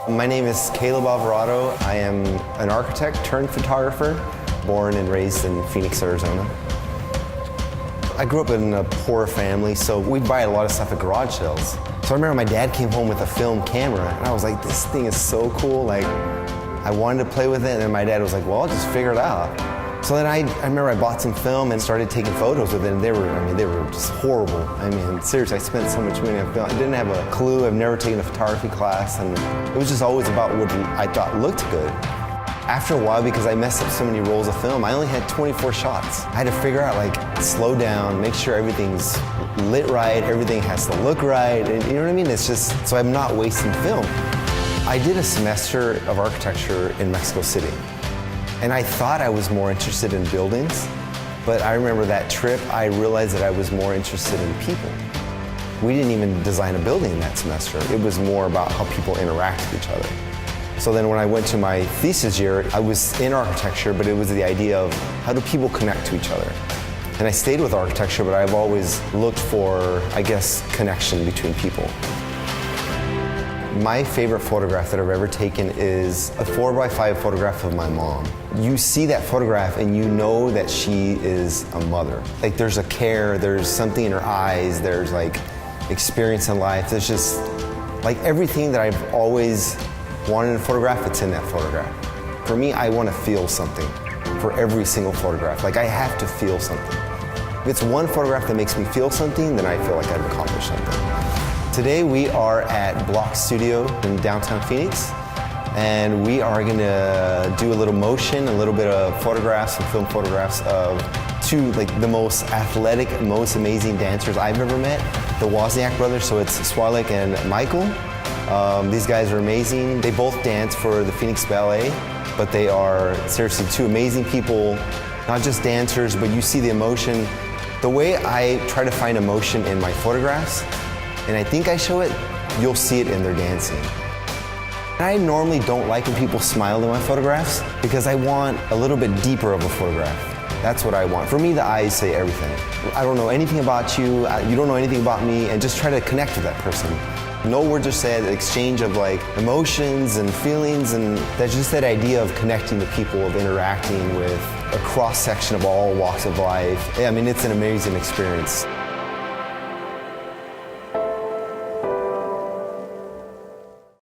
My name is Caleb Alvarado. I am an architect turned photographer, born and raised in Phoenix, Arizona. I grew up in a poor family, so we'd buy a lot of stuff at garage sales. So I remember my dad came home with a film camera, and I was like, this thing is so cool. Like, I wanted to play with it, and then my dad was like, well, I'll just figure it out. So then I remember I bought some film and started taking photos with it, and they were just horrible. I mean, seriously, I spent so much money on film. I didn't have a clue. I've never taken a photography class, and it was just always about what I thought looked good. After a while, because I messed up so many rolls of film, I only had 24 shots. I had to figure out, like, slow down, make sure everything's lit right, everything has to look right, and you know what I mean? It's just, so I'm not wasting film. I did a semester of architecture in Mexico City, and I thought I was more interested in buildings, but I remember that trip, I realized that I was more interested in people. We didn't even design a building that semester. It was more about how people interact with each other. So then when I went to my thesis year, I was in architecture, but it was the idea of how do people connect to each other? And I stayed with architecture, but I've always looked for, I guess, connection between people. My favorite photograph that I've ever taken is a 4x5 photograph of my mom. You see that photograph and you know that she is a mother. Like, there's a care, there's something in her eyes, there's like experience in life. There's just like everything that I've always wanted in a photograph, it's in that photograph. For me, I want to feel something for every single photograph. Like, I have to feel something. If it's one photograph that makes me feel something, then I feel like I've accomplished something. Today we are at Block Studio in downtown Phoenix, and we are going to do a little motion, a little bit of photographs and film photographs of two, like, the most athletic, most amazing dancers I've ever met, the Wozniak brothers. So it's Swalik and Michael. These guys are amazing. They both dance for the Phoenix Ballet, but they are seriously two amazing people, not just dancers, but you see the emotion. The way I try to find emotion in my photographs, and I think I show it, you'll see it in their dancing. I normally don't like when people smile in my photographs because I want a little bit deeper of a photograph. That's what I want. For me, the eyes say everything. I don't know anything about you, you don't know anything about me, and just try to connect with that person. No words are said, exchange of like emotions and feelings, and that's just that idea of connecting to people, of interacting with a cross-section of all walks of life. I mean, it's an amazing experience.